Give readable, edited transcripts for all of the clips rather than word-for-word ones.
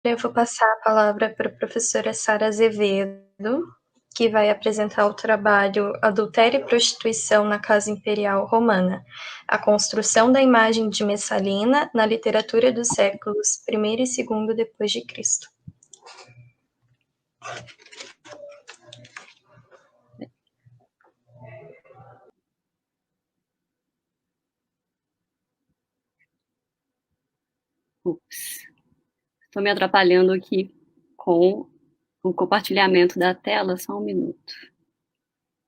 eu vou passar a palavra para a professora Sara Azevedo, que vai apresentar o trabalho Adultério e Prostituição na Casa Imperial Romana, a construção da imagem de Messalina na literatura dos séculos I e II depois de Cristo. Ups. Estou me atrapalhando aqui com o compartilhamento da tela, só um minuto.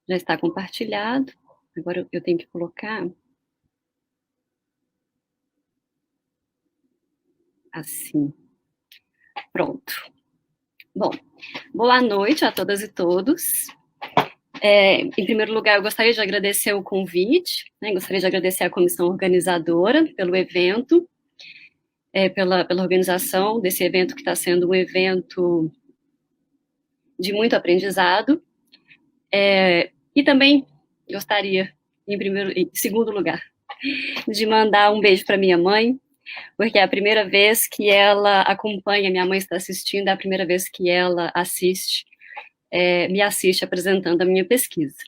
Já está compartilhado. Agora eu tenho que colocar assim. Pronto. Bom, boa noite a todas e todos. Em primeiro lugar, eu gostaria de agradecer o convite, né? Gostaria de agradecer à comissão organizadora pelo evento, pela organização desse evento, que está sendo um evento de muito aprendizado. E também gostaria, em segundo lugar, de mandar um beijo para minha mãe, porque é a primeira vez que ela acompanha, minha mãe está assistindo, é a primeira vez que ela me assiste apresentando a minha pesquisa.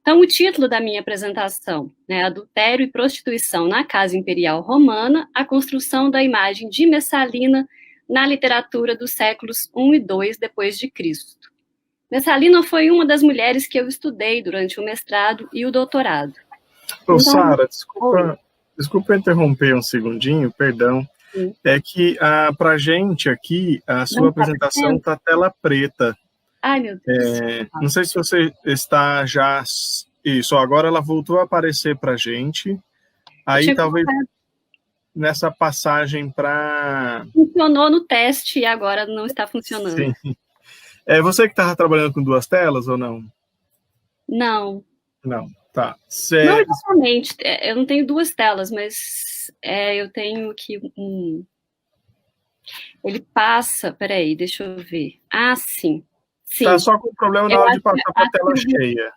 Então, o título da minha apresentação é Adultério e Prostituição na Casa Imperial Romana, a construção da imagem de Messalina na literatura dos séculos I e II depois de Cristo. Messalina foi uma das mulheres que eu estudei durante o mestrado e o doutorado. Ô, Sara, desculpa interromper um segundinho, perdão. Sim. É que para a gente aqui, a sua apresentação está tela preta. Ai, meu Deus. Não sei se você está já... Isso, agora ela voltou a aparecer para a gente. Aí talvez nessa passagem para... Funcionou no teste e agora não está funcionando. Sim. É você que estava trabalhando com duas telas ou não? Não. Não, tá. Não exatamente. Eu não tenho duas telas, mas eu tenho aqui um... Ele passa... Peraí, deixa eu ver. Ah, sim. Sim. Tá só com problema na hora de passar para a tela cheia.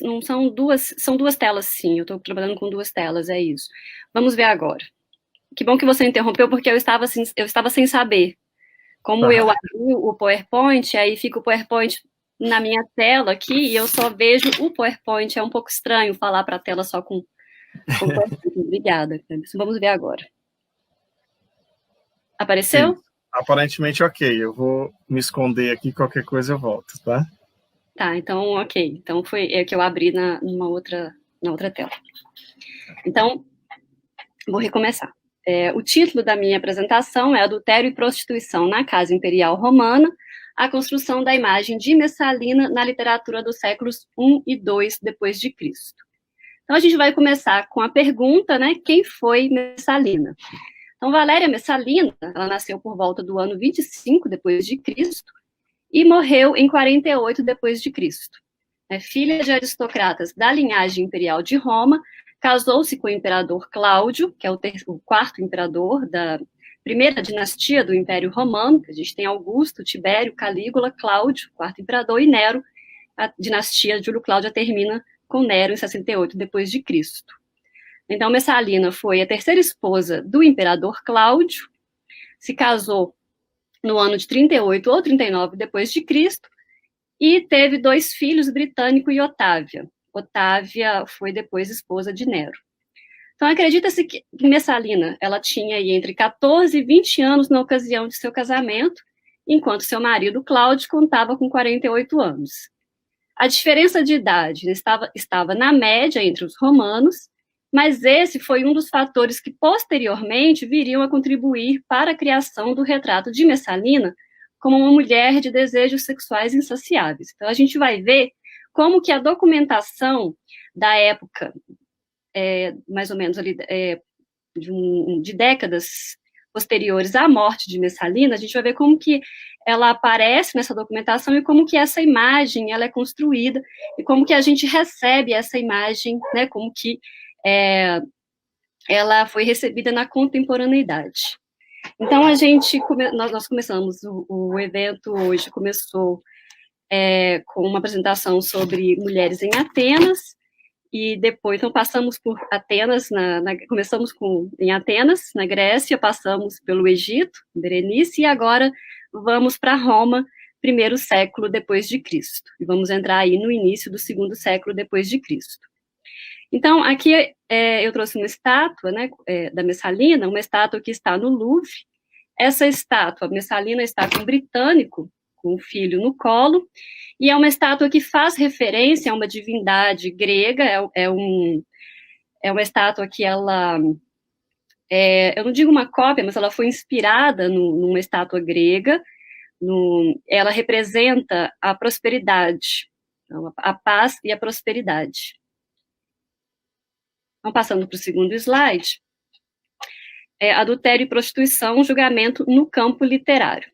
Não são duas telas, sim. Eu estou trabalhando com duas telas, é isso. Vamos ver agora. Que bom que você interrompeu, porque eu estava sem saber. Como eu abri o PowerPoint, aí fica o PowerPoint na minha tela aqui, e eu só vejo o PowerPoint. É um pouco estranho falar para a tela só com PowerPoint. Obrigada. Vamos ver agora. Apareceu? Sim. Aparentemente, ok. Eu vou me esconder aqui, qualquer coisa eu volto, tá? Tá, então, ok. Então, foi que eu abri na outra tela. Então, vou recomeçar. O título da minha apresentação é Adultério e Prostituição na Casa Imperial Romana, a construção da imagem de Messalina na literatura dos séculos I e II depois de Cristo. Então, a gente vai começar com a pergunta, né? Quem foi Messalina? Então, Valéria Messalina, ela nasceu por volta do ano 25 depois de Cristo e morreu em 48 depois de Cristo. É filha de aristocratas da linhagem imperial de Roma, casou-se com o imperador Cláudio, que é o quarto imperador da primeira dinastia do Império Romano, que a gente tem Augusto, Tibério, Calígula, Cláudio, quarto imperador, e Nero. A dinastia de Júlio Cláudio termina com Nero em 68 depois de Cristo. Então, Messalina foi a terceira esposa do imperador Cláudio, se casou no ano de 38 ou 39 depois de Cristo, e teve 2 filhos, Britânico e Otávia. Otávia foi depois esposa de Nero. Então, acredita-se que Messalina, ela tinha aí entre 14 e 20 anos na ocasião de seu casamento, enquanto seu marido, Cláudio, contava com 48 anos. A diferença de idade estava na média entre os romanos, mas esse foi um dos fatores que, posteriormente, viriam a contribuir para a criação do retrato de Messalina como uma mulher de desejos sexuais insaciáveis. Então, a gente vai ver como que a documentação da época, mais ou menos ali, de décadas posteriores à morte de Messalina, a gente vai ver como que ela aparece nessa documentação e como que essa imagem ela é construída e como que a gente recebe essa imagem, né, como que ela foi recebida na contemporaneidade. Então, nós começamos, o evento hoje começou com uma apresentação sobre mulheres em Atenas, e depois, então, passamos por Atenas, começamos em Atenas, na Grécia, passamos pelo Egito, Berenice, e agora vamos para Roma, primeiro século depois de Cristo. E vamos entrar aí no início do segundo século depois de Cristo. Então, aqui eu trouxe uma estátua, né, da Messalina, uma estátua que está no Louvre. Essa estátua, a Messalina, está com um britânico, com o filho no colo, e é uma estátua que faz referência a uma divindade grega, é uma estátua que ela, eu não digo uma cópia, mas ela foi inspirada numa estátua grega, ela representa a prosperidade, então, a paz e a prosperidade. Então, passando para o segundo slide, adultério e prostituição, julgamento no campo literário.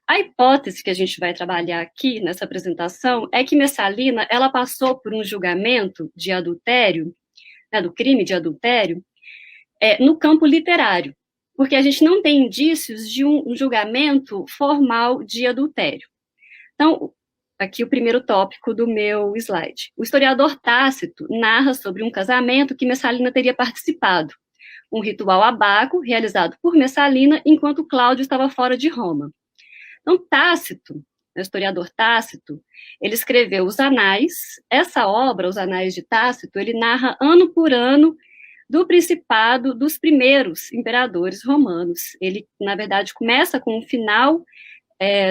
A hipótese que a gente vai trabalhar aqui nessa apresentação é que Messalina, ela passou por um julgamento de adultério, né, do crime de adultério, no campo literário, porque a gente não tem indícios de um julgamento formal de adultério. Então, aqui o primeiro tópico do meu slide. O historiador Tácito narra sobre um casamento que Messalina teria participado, um ritual abaco realizado por Messalina enquanto Cláudio estava fora de Roma. Então, Tácito, o historiador Tácito, ele escreveu os Anais. Essa obra, Os Anais de Tácito, ele narra ano por ano do principado dos primeiros imperadores romanos. Ele, na verdade, começa com o final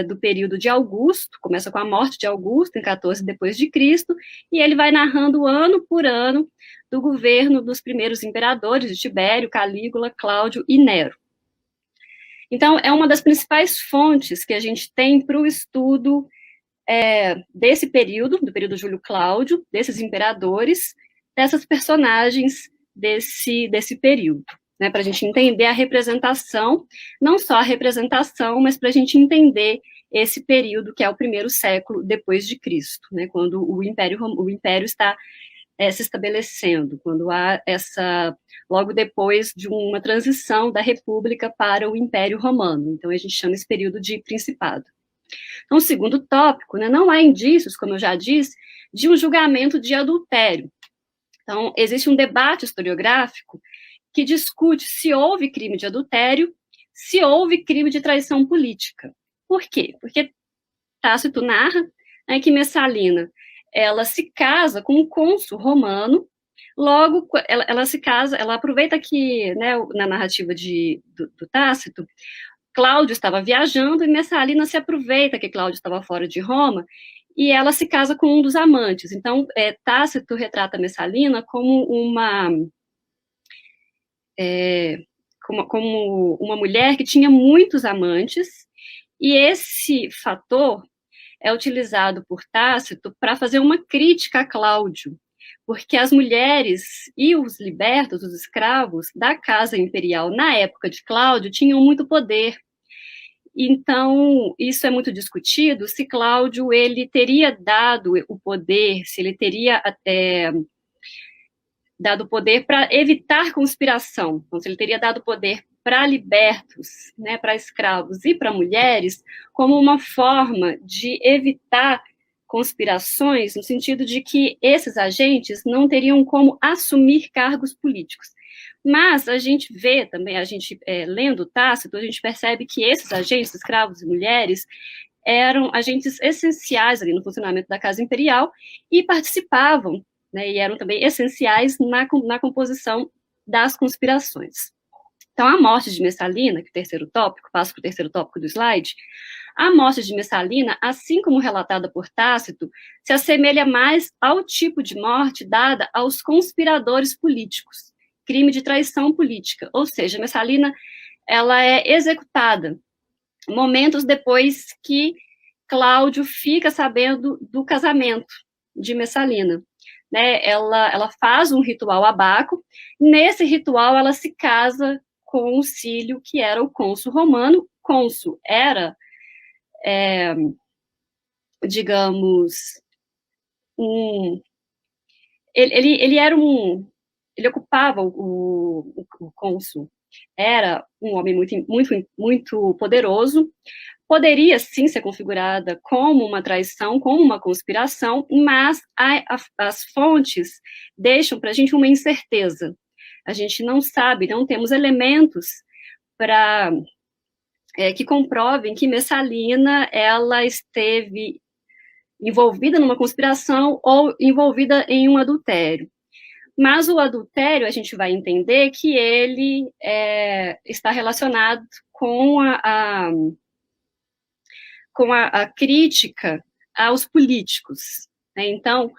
do período de Augusto, começa com a morte de Augusto, em 14 depois de Cristo, e ele vai narrando ano por ano do governo dos primeiros imperadores, de Tibério, Calígula, Cláudio e Nero. Então, é uma das principais fontes que a gente tem para o estudo desse período, do período Júlio-Cláudio, desses imperadores, dessas personagens desse período, né, para a gente entender a representação, não só a representação, mas para a gente entender esse período que é o primeiro século depois de Cristo, né, quando o império está se estabelecendo, quando há logo depois de uma transição da República para o Império Romano. Então, a gente chama esse período de Principado. Então, o segundo tópico, né, não há indícios, como eu já disse, de um julgamento de adultério. Então, existe um debate historiográfico que discute se houve crime de adultério, se houve crime de traição política. Por quê? Porque Tácito narra, né, que Messalina, ela se casa com um cônsul romano, logo ela se casa, ela aproveita que, né, na narrativa do Tácito, Cláudio estava viajando e Messalina se aproveita que Cláudio estava fora de Roma e ela se casa com um dos amantes. Então, Tácito retrata Messalina como uma mulher que tinha muitos amantes, e esse fator é utilizado por Tácito para fazer uma crítica a Cláudio, porque as mulheres e os libertos, os escravos da casa imperial na época de Cláudio tinham muito poder. Então, isso é muito discutido, se Cláudio ele teria dado o poder, se ele teria dado poder para evitar conspiração, então, se ele teria dado poder para libertos, né, para escravos e para mulheres, como uma forma de evitar conspirações, no sentido de que esses agentes não teriam como assumir cargos políticos. Mas a gente vê também, lendo Tácito, a gente percebe que esses agentes, escravos e mulheres, eram agentes essenciais ali no funcionamento da Casa Imperial e participavam, né, e eram também essenciais na composição das conspirações. Então, a morte de Messalina, que é o terceiro tópico, passo para o terceiro tópico do slide, a morte de Messalina, assim como relatada por Tácito, se assemelha mais ao tipo de morte dada aos conspiradores políticos, crime de traição política, ou seja, Messalina, ela é executada momentos depois que Cláudio fica sabendo do casamento de Messalina. Né? Ela faz um ritual abaco, nesse ritual ela se casa com o Cílio, que era o cônsul romano. Cônsul era, digamos, ele ocupava o cônsul, era um homem muito, muito, muito poderoso, poderia sim ser configurada como uma traição, como uma conspiração, mas as fontes deixam para a gente uma incerteza. A gente não sabe, não temos elementos para que comprovem que Messalina ela esteve envolvida numa conspiração ou envolvida em um adultério. Mas o adultério, a gente vai entender que ele está relacionado com a crítica aos políticos. Né? Então,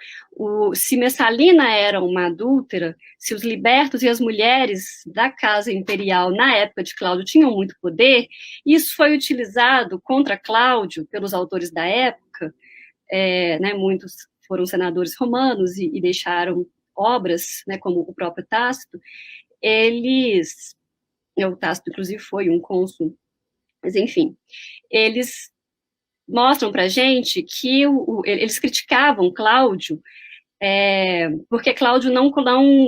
se Messalina era uma adúltera, se os libertos e as mulheres da casa imperial, na época de Cláudio, tinham muito poder, isso foi utilizado contra Cláudio pelos autores da época, né, muitos foram senadores romanos e deixaram obras, né, como o próprio Tácito, o Tácito, inclusive, foi um cônsul, mas, enfim, eles mostram para a gente que eles criticavam Cláudio porque Cláudio não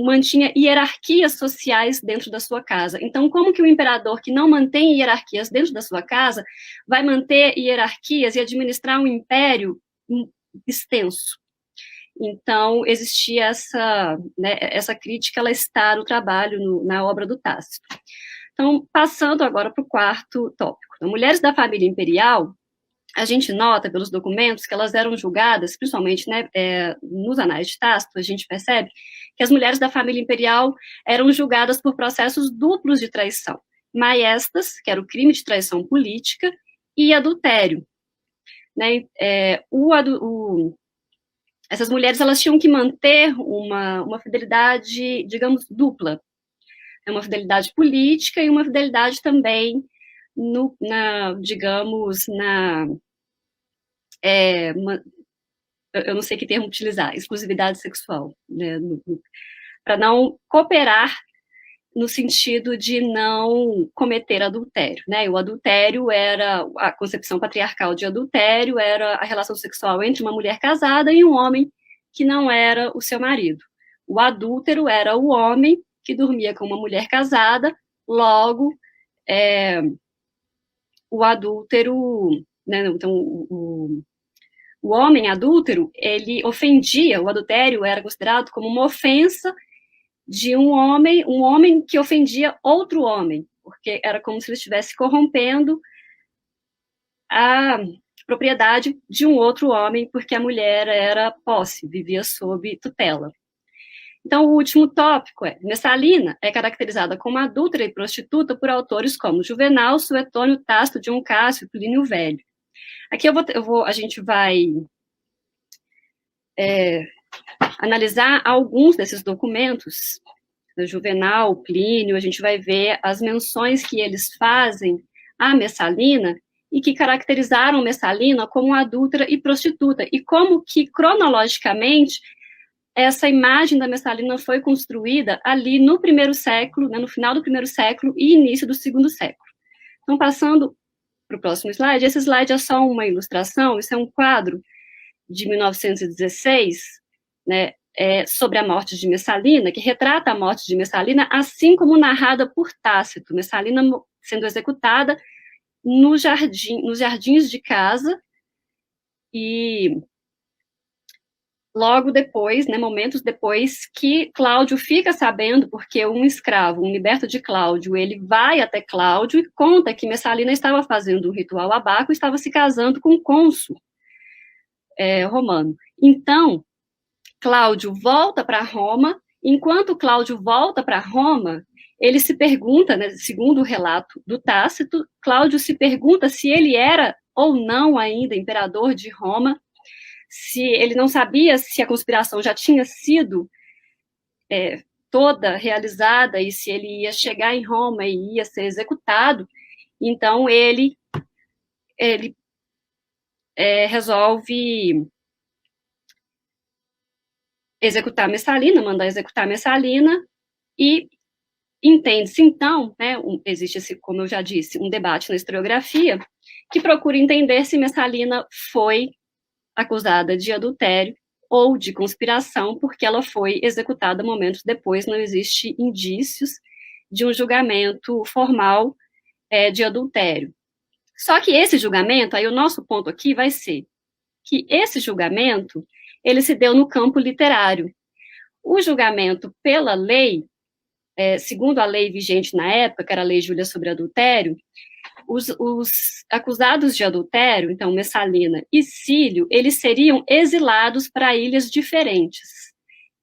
mantinha hierarquias sociais dentro da sua casa. Então, como que o imperador que não mantém hierarquias dentro da sua casa vai manter hierarquias e administrar um império extenso? Então, existia essa crítica, ela está no trabalho, na obra do Tácito. Então, passando agora para o quarto tópico. Então, mulheres da família imperial, a gente nota pelos documentos que elas eram julgadas, principalmente, né, nos anais de Tácito, a gente percebe que as mulheres da família imperial eram julgadas por processos duplos de traição. Maiestas, que era o crime de traição política, e adultério. Né, essas mulheres elas tinham que manter uma fidelidade, digamos, dupla. Uma fidelidade política e uma fidelidade também eu não sei que termo utilizar, exclusividade sexual, né, para não cooperar no sentido de não cometer adultério, né? O adultério era a concepção patriarcal de adultério, era a relação sexual entre uma mulher casada e um homem que não era o seu marido. O adúltero era o homem que dormia com uma mulher casada, logo o adúltero, né? Então o homem adúltero, ele ofendia, o adultério era considerado como uma ofensa de um homem que ofendia outro homem, porque era como se ele estivesse corrompendo a propriedade de um outro homem, porque a mulher era posse, vivia sob tutela. Então, o último tópico Messalina é caracterizada como adúltera e prostituta por autores como Juvenal, Suetônio, Tácito, Dion Cássio, Plínio o Velho. Aqui a gente vai analisar alguns desses documentos, Juvenal, Plínio, a gente vai ver as menções que eles fazem a Messalina e que caracterizaram Messalina como adúltera e prostituta, e como que, cronologicamente, essa imagem da Messalina foi construída ali no primeiro século, né, no final do primeiro século e início do segundo século. Então, passando para o próximo slide, esse slide é só uma ilustração, isso é um quadro de 1916, né, sobre a morte de Messalina, que retrata a morte de Messalina, assim como narrada por Tácito, Messalina sendo executada nos jardins de casa, e logo depois, né, momentos depois, que Cláudio fica sabendo, porque um escravo, um liberto de Cláudio, ele vai até Cláudio e conta que Messalina estava fazendo um ritual abaco e estava se casando com um cônsul romano. Então, Cláudio volta para Roma. Enquanto Cláudio volta para Roma, ele se pergunta, né, segundo o relato do Tácito, Cláudio se pergunta se ele era ou não ainda imperador de Roma, se ele não sabia se a conspiração já tinha sido toda realizada e se ele ia chegar em Roma e ia ser executado. Então, ele resolve executar Messalina, mandar executar Messalina, e entende-se, então, né, existe, como eu já disse, um debate na historiografia que procura entender se Messalina foi acusada de adultério ou de conspiração, porque ela foi executada momentos depois, não existe indícios de um julgamento formal de adultério. Só que esse julgamento, aí o nosso ponto aqui vai ser que esse julgamento, ele se deu no campo literário. O julgamento pela lei, segundo a lei vigente na época, que era a Lei Júlia sobre adultério, os acusados de adultério, então Messalina e Cílio, eles seriam exilados para ilhas diferentes.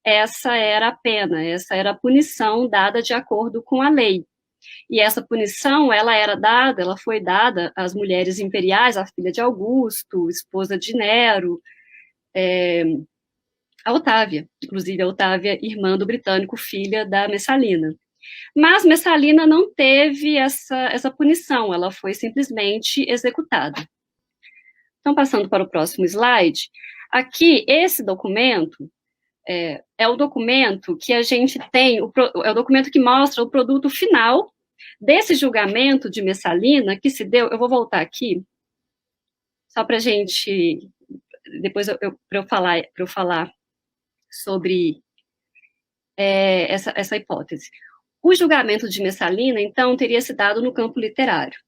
Essa era a pena, essa era a punição dada de acordo com a lei. E essa punição, ela foi dada às mulheres imperiais, a filha de Augusto, esposa de Nero, a Otávia, inclusive a Otávia, irmã do britânico, filha da Messalina. Mas Messalina não teve essa punição, ela foi simplesmente executada. Então, passando para o próximo slide, aqui, esse documento é o documento que a gente tem, é o documento que mostra o produto final desse julgamento de Messalina, que se deu, eu vou voltar aqui, só para a gente, depois para eu falar sobre essa hipótese. O julgamento de Messalina, então, teria se dado no campo literário.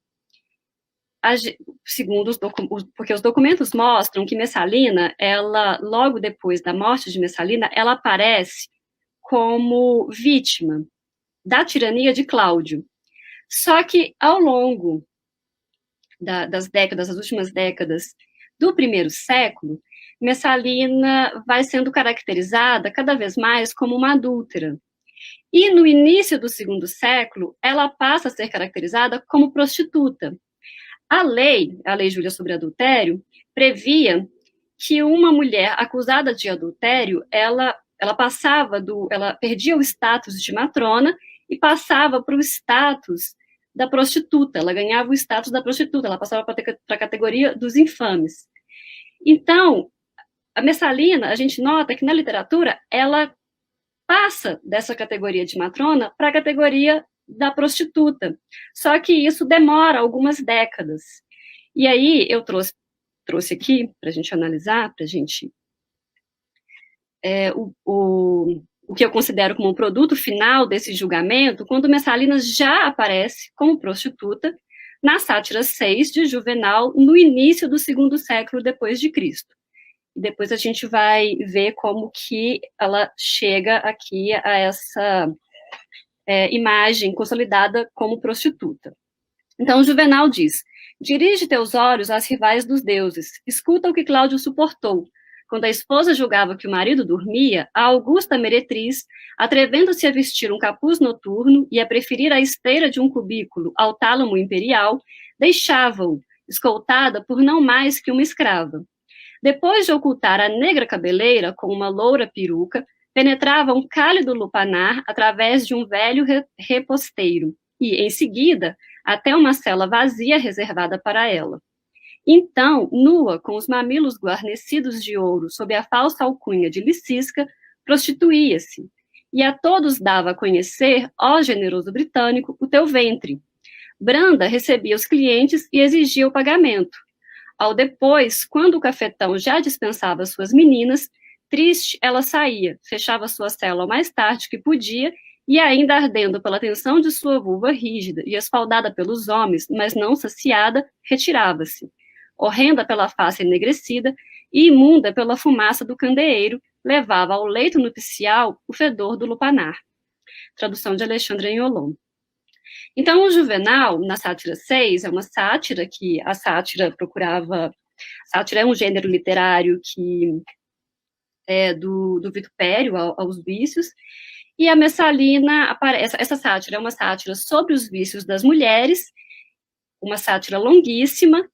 Segundo porque os documentos mostram que Messalina, ela, logo depois da morte de Messalina, ela aparece como vítima da tirania de Cláudio. Só que, ao longo das últimas décadas do primeiro século, Messalina vai sendo caracterizada cada vez mais como uma adúltera. E no início do segundo século, ela passa a ser caracterizada como prostituta. A lei Júlia sobre adultério, previa que uma mulher acusada de adultério, ela perdia o status de matrona e passava para o status da prostituta, ela ganhava o status da prostituta, ela passava para a categoria dos infames. Então, a Messalina, a gente nota que na literatura, ela passa dessa categoria de matrona para a categoria da prostituta. Só que isso demora algumas décadas. E aí eu trouxe aqui para a gente analisar, para a gente o que eu considero como um produto final desse julgamento, quando Messalina já aparece como prostituta na Sátira 6 de Juvenal, no início do segundo século depois de Cristo. E depois a gente vai ver como que ela chega aqui a essa imagem consolidada como prostituta. Então, Juvenal diz: dirige teus olhos às rivais dos deuses, escuta o que Cláudio suportou. Quando a esposa julgava que o marido dormia, a augusta meretriz, atrevendo-se a vestir um capuz noturno e a preferir a esteira de um cubículo ao tálamo imperial, deixava-o, escoltada por não mais que uma escrava. Depois de ocultar a negra cabeleira com uma loura peruca, penetrava um cálido lupanar através de um velho reposteiro e, em seguida, até uma cela vazia reservada para ela. Então, nua, com os mamilos guarnecidos de ouro sob a falsa alcunha de Licisca, prostituía-se, e a todos dava a conhecer, ó generoso britânico, o teu ventre. Branda recebia os clientes e exigia o pagamento. Ao depois, quando o cafetão já dispensava suas meninas, triste, ela saía, fechava sua cela o mais tarde que podia, e ainda ardendo pela tensão de sua vulva rígida e esfaldada pelos homens, mas não saciada, retirava-se. Horrenda pela face enegrecida e imunda pela fumaça do candeeiro, levava ao leito nupcial o fedor do lupanar. Tradução de Alexandre Agnolon. Então, o Juvenal, na Sátira 6, é uma sátira que a sátira procurava... Sátira é um gênero literário que é do vitupério aos vícios, e a Messalina aparece... Essa sátira é uma sátira sobre os vícios das mulheres, uma sátira longuíssima,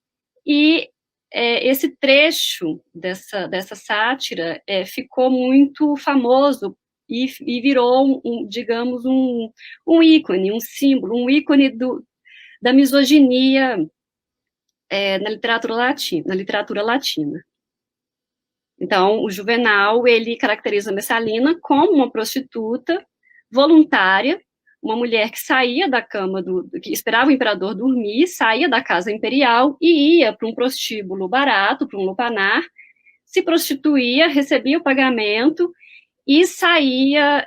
e esse trecho dessa sátira ficou muito famoso e virou, digamos, um ícone, um símbolo, um ícone da misoginia na literatura latina. Então, o Juvenal, ele caracteriza a Messalina como uma prostituta voluntária, uma mulher que saía da cama, que esperava o imperador dormir, saía da casa imperial e ia para um prostíbulo barato, para um lupanar, se prostituía, recebia o pagamento e saía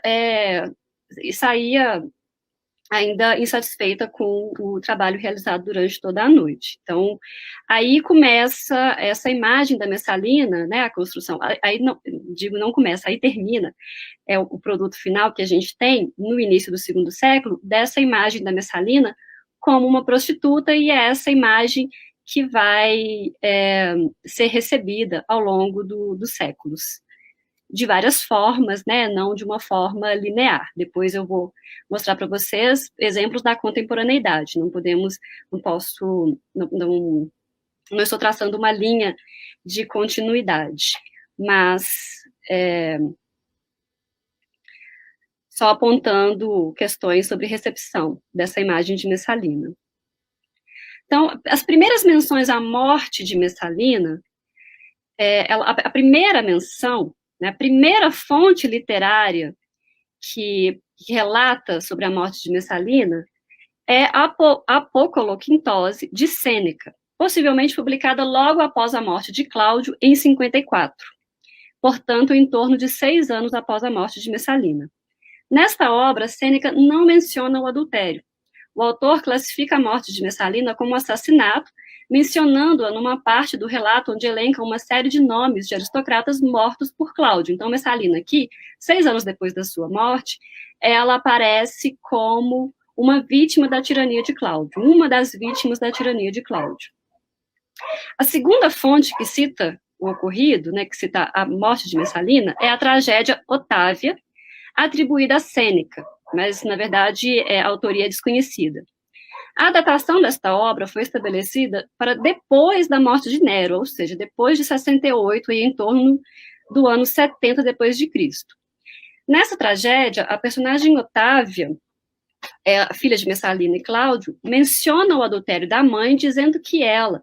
ainda insatisfeita com o trabalho realizado durante toda a noite. Então, aí começa essa imagem da Messalina, né, a construção, aí não começa, aí termina, o produto final que a gente tem, no início do segundo século, dessa imagem da Messalina como uma prostituta, e é essa imagem que vai ser recebida ao longo dos séculos, de várias formas, né, não de uma forma linear. Depois eu vou mostrar para vocês exemplos da contemporaneidade. Não estou traçando uma linha de continuidade, mas só apontando questões sobre recepção dessa imagem de Messalina. Então, as primeiras menções à morte de Messalina, a primeira menção, né, a primeira fonte literária que relata sobre a morte de Messalina é a Apocoloquintose de Sêneca, possivelmente publicada logo após a morte de Cláudio, em 54, portanto, em torno de 6 anos após a morte de Messalina. Nesta obra, Sêneca não menciona o adultério. O autor classifica a morte de Messalina como um assassinato, mencionando-a numa parte do relato onde elenca uma série de nomes de aristocratas mortos por Cláudio. Então, Messalina aqui, 6 anos depois da sua morte, ela aparece como uma vítima da tirania de Cláudio, uma das vítimas da tirania de Cláudio. A segunda fonte que cita o ocorrido, né, que cita a morte de Messalina, é a tragédia Otávia, atribuída a Sêneca, mas, na verdade, a autoria é desconhecida. A datação desta obra foi estabelecida para depois da morte de Nero, ou seja, depois de 68 e em torno do ano 70 depois de Cristo. Nessa tragédia, a personagem Otávia, a filha de Messalina e Cláudio, menciona o adultério da mãe, dizendo que ela,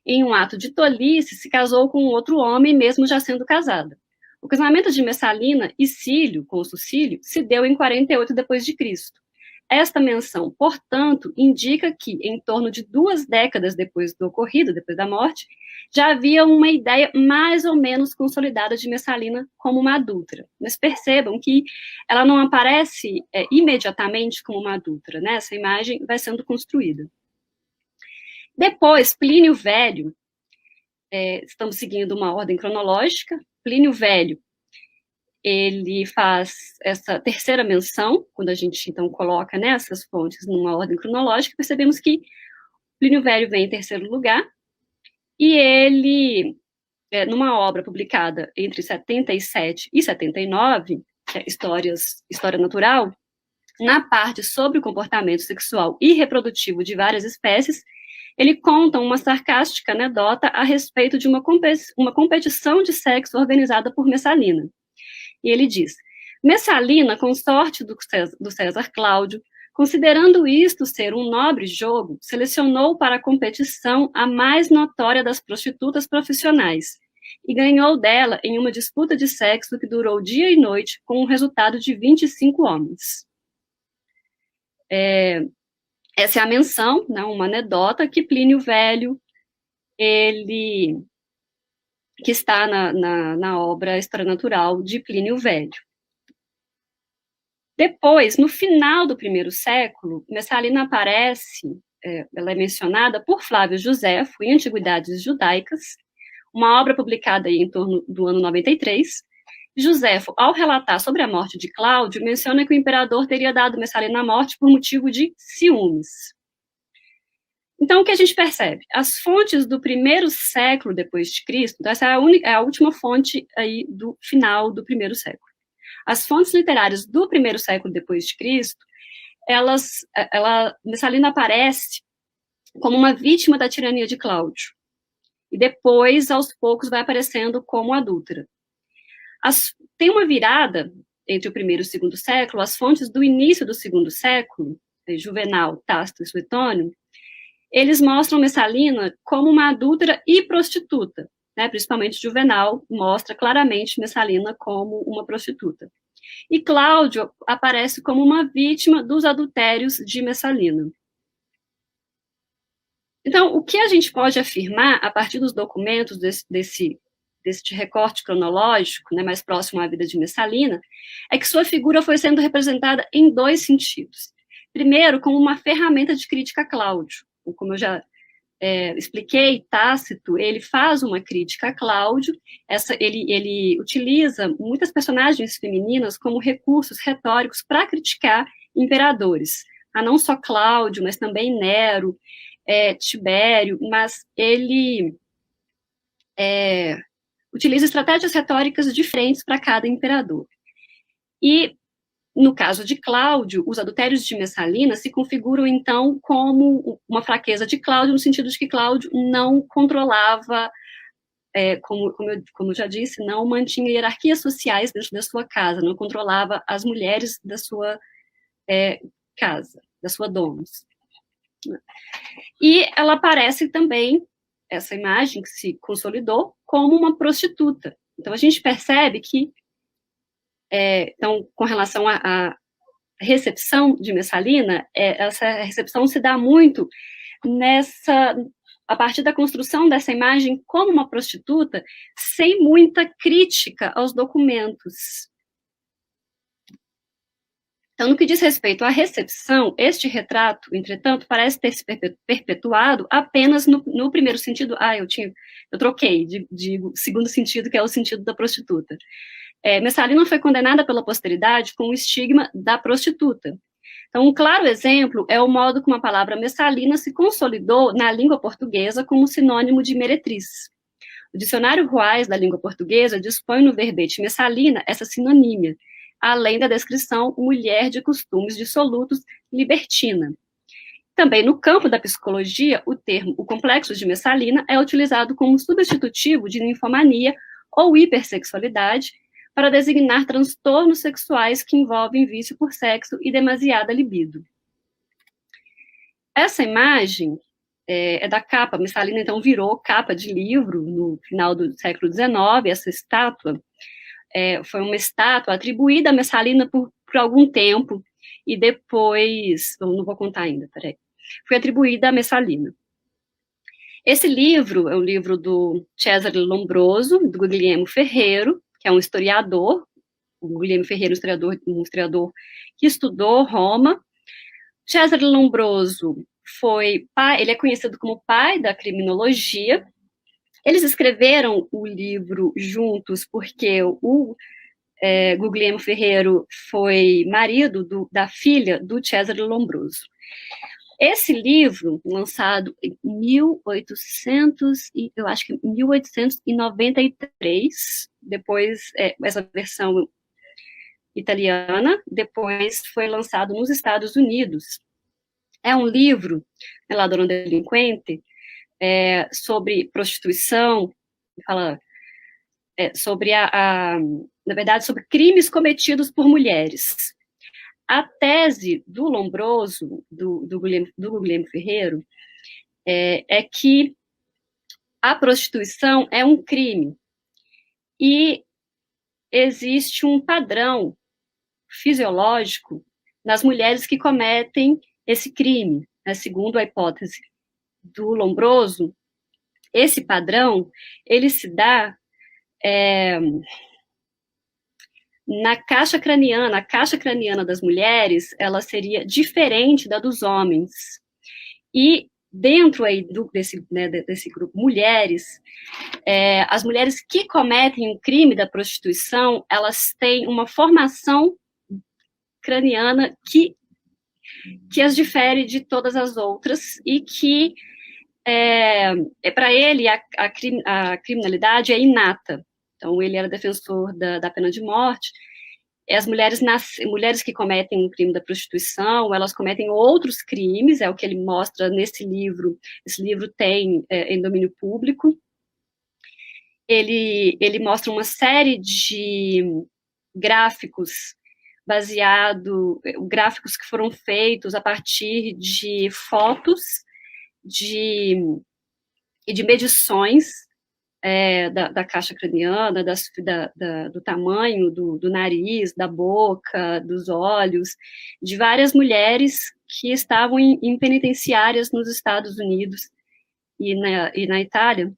em um ato de tolice, se casou com outro homem, mesmo já sendo casada. O casamento de Messalina e Cílio, com o Sucílio, se deu em 48 depois de Cristo. Esta menção, portanto, indica que, em torno de 2 décadas depois do ocorrido, depois da morte, já havia uma ideia mais ou menos consolidada de Messalina como uma adúltera. Mas percebam que ela não aparece imediatamente como uma adúltera, né? Essa imagem vai sendo construída. Depois, Plínio Velho, estamos seguindo uma ordem cronológica, Plínio Velho, ele faz essa terceira menção, quando a gente, então, coloca essas fontes numa ordem cronológica, percebemos que Plínio Velho vem em terceiro lugar, e ele, numa obra publicada entre 77 e 79, que é História Natural, na parte sobre o comportamento sexual e reprodutivo de várias espécies, ele conta uma sarcástica anedota a respeito de uma competição de sexo organizada por Messalina. E ele diz: Messalina, consorte do César Cláudio, considerando isto ser um nobre jogo, selecionou para a competição a mais notória das prostitutas profissionais e ganhou dela em uma disputa de sexo que durou dia e noite, com um resultado de 25 homens. Essa é a menção, né, uma anedota que Plínio Velho, que está na obra História Natural de Plínio Velho. Depois, no final do primeiro século, Messalina aparece, ela é mencionada por Flávio Josefo em Antiguidades Judaicas, uma obra publicada em torno do ano 93. Josefo, ao relatar sobre a morte de Cláudio, menciona que o imperador teria dado Messalina a morte por motivo de ciúmes. Então, o que a gente percebe? As fontes do primeiro século depois de Cristo, essa é a última fonte aí do final do primeiro século. As fontes literárias do primeiro século depois de Cristo, Messalina aparece como uma vítima da tirania de Cláudio. E depois, aos poucos, vai aparecendo como adúltera. Tem uma virada entre o primeiro e o segundo século, as fontes do início do segundo século, Juvenal, Tácito e Suetônio, eles mostram Messalina como uma adúltera e prostituta, né? Principalmente Juvenal mostra claramente Messalina como uma prostituta. E Cláudio aparece como uma vítima dos adultérios de Messalina. Então, o que a gente pode afirmar, a partir dos documentos desse recorte cronológico, né, mais próximo à vida de Messalina, é que sua figura foi sendo representada em 2 sentidos. primeiro, como uma ferramenta de crítica a Cláudio. Como eu já expliquei, Tácito, ele faz uma crítica a Cláudio, ele utiliza muitas personagens femininas como recursos retóricos para criticar imperadores. Não só Cláudio, mas também Nero, Tibério, mas ele utiliza estratégias retóricas diferentes para cada imperador. E, no caso de Cláudio, os adultérios de Messalina se configuram, então, como uma fraqueza de Cláudio, no sentido de que Cláudio não controlava, como eu já disse, não mantinha hierarquias sociais dentro da sua casa, não controlava as mulheres da sua casa, da sua domus. E ela aparece também, essa imagem que se consolidou, como uma prostituta. Então, a gente percebe que, então, com relação à recepção de Messalina, essa recepção se dá muito a partir da construção dessa imagem como uma prostituta, sem muita crítica aos documentos. Então, no que diz respeito à recepção, este retrato, entretanto, parece ter se perpetuado apenas no primeiro sentido. Eu troquei de segundo sentido, que é o sentido da prostituta. Messalina foi condenada pela posteridade com o estigma da prostituta. Então, um claro exemplo é o modo como a palavra Messalina se consolidou na língua portuguesa como sinônimo de meretriz. O dicionário Ruais da língua portuguesa dispõe no verbete Messalina essa sinonímia, além da descrição mulher de costumes dissolutos, libertina. Também no campo da psicologia, o termo o complexo de Messalina é utilizado como substitutivo de ninfomania ou hipersexualidade para designar transtornos sexuais que envolvem vício por sexo e demasiada libido. Essa imagem é da capa. Messalina, então, virou capa de livro no final do século XIX. Essa estátua foi uma estátua atribuída a Messalina por algum tempo, e depois, não vou contar ainda, peraí, foi atribuída a Messalina. Esse livro é um livro do Cesare Lombroso, do Guglielmo Ferrero, que é um historiador. O Guglielmo Ferrero, um historiador que estudou Roma. Cesare Lombroso ele é conhecido como pai da criminologia. Eles escreveram o livro juntos porque o Guglielmo Ferrero foi marido da filha do Cesare Lombroso. Esse livro, lançado em 1893, depois, essa versão italiana, depois foi lançado nos Estados Unidos. É um livro, Ladrão Delinquente, sobre prostituição, fala sobre na verdade, sobre crimes cometidos por mulheres. A tese do Lombroso, do Guglielmo Ferrero, é que a prostituição é um crime e existe um padrão fisiológico nas mulheres que cometem esse crime, né? Segundo a hipótese do Lombroso, esse padrão ele se dá na caixa craniana. A caixa craniana das mulheres, ela seria diferente da dos homens. E dentro aí desse grupo mulheres, as mulheres que cometem o crime da prostituição, elas têm uma formação craniana que as difere de todas as outras e que, para ele, a criminalidade é inata. Então, ele era defensor da pena de morte. As mulheres que cometem o crime da prostituição, elas cometem outros crimes, é o que ele mostra nesse livro. Esse livro tem em domínio público. Ele mostra uma série de gráficos gráficos que foram feitos a partir de fotos e de medições da caixa craniana, do tamanho do nariz, da boca, dos olhos, de várias mulheres que estavam em penitenciárias nos Estados Unidos e na Itália.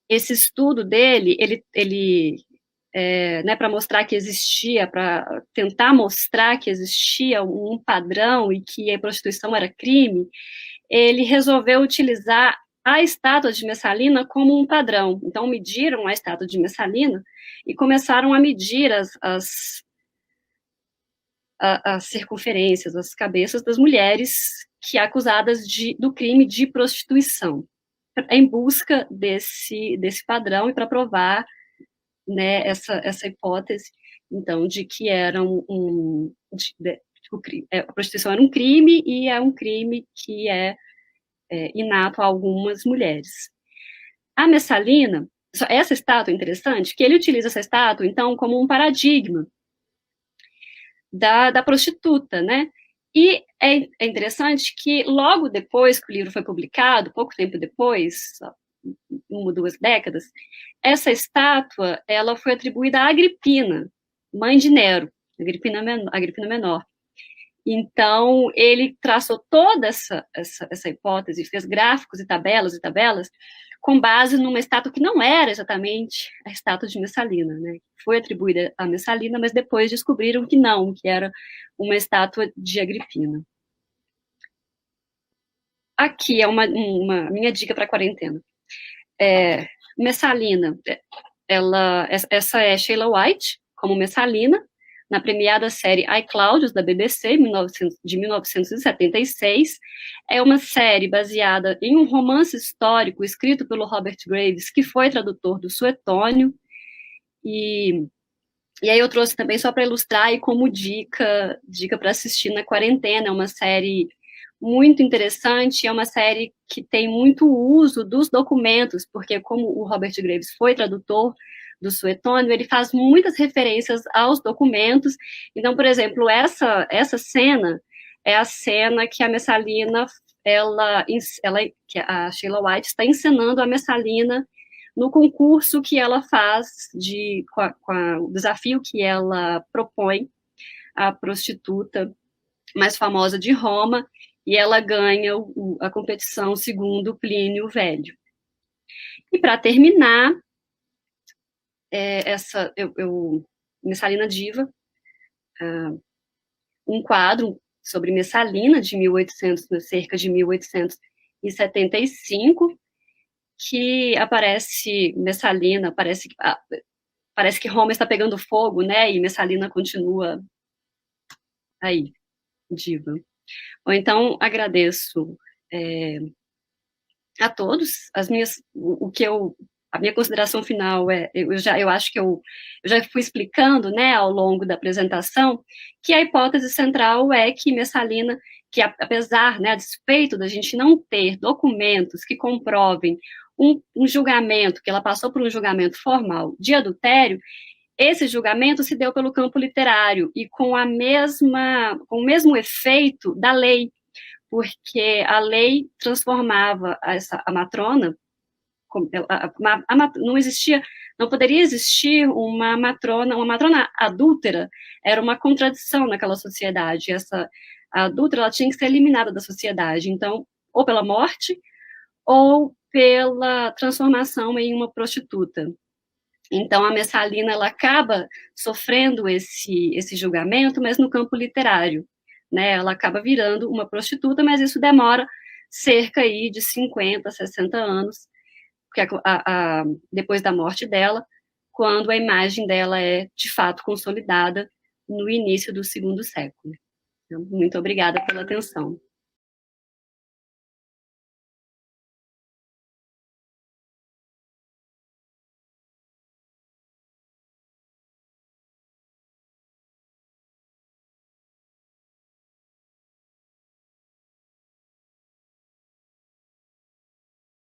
Esse estudo dele, ele né, para mostrar que existia, para tentar mostrar que existia um padrão e que a prostituição era crime, ele resolveu utilizar a estátua de Messalina como um padrão. Então, mediram a estátua de Messalina e começaram a medir as circunferências, as cabeças das mulheres que acusadas do crime de prostituição, em busca desse padrão e para provar, né, essa hipótese, então, de que a prostituição era um crime e é um crime que é inato a algumas mulheres. A Messalina, essa estátua é interessante, que ele utiliza essa estátua, então, como um paradigma da prostituta, né? E é interessante que logo depois que o livro foi publicado, pouco tempo depois, 1 ou 2 décadas, essa estátua ela foi atribuída a Agripina, mãe de Nero, Agripina Menor. Então, ele traçou toda essa hipótese, fez gráficos e tabelas, com base numa estátua que não era exatamente a estátua de Messalina, né? Foi atribuída a Messalina, mas depois descobriram que não, que era uma estátua de Agripina. Aqui é uma minha dica para a quarentena. Messalina, essa é Sheila White, como Messalina, na premiada série I, Claudius, da BBC, de 1976. É uma série baseada em um romance histórico escrito pelo Robert Graves, que foi tradutor do Suetônio, e aí eu trouxe também só para ilustrar e como dica para assistir na quarentena. É uma série muito interessante, é uma série que tem muito uso dos documentos, porque como o Robert Graves foi tradutor do Suetônio, ele faz muitas referências aos documentos. Então, por exemplo, essa cena é a cena que a Messalina, que a Sheila White está encenando a Messalina no concurso que ela faz com o desafio que ela propõe à prostituta mais famosa de Roma, e ela ganha a competição segundo Plínio Velho. E para terminar, Messalina Diva, um quadro sobre Messalina de cerca de 1875, que aparece Messalina, parece que Roma está pegando fogo, né? E Messalina continua aí, diva. Ou então agradeço a todos. A minha consideração final eu acho que eu já fui explicando, né, ao longo da apresentação, que a hipótese central é que Messalina, que apesar, né, a despeito da gente não ter documentos que comprovem um julgamento, que ela passou por um julgamento formal de adultério, esse julgamento se deu pelo campo literário e com o mesmo efeito da lei, porque a lei transformava a matrona, não poderia existir uma matrona adúltera, era uma contradição naquela sociedade. A adúltera ela tinha que ser eliminada da sociedade, então, ou pela morte, ou pela transformação em uma prostituta. Então, a Messalina ela acaba sofrendo esse julgamento, mas no campo literário, né? Ela acaba virando uma prostituta, mas isso demora cerca aí de 50, 60 anos, porque depois da morte dela, quando a imagem dela é, de fato, consolidada no início do 2º século. Então, muito obrigada pela atenção.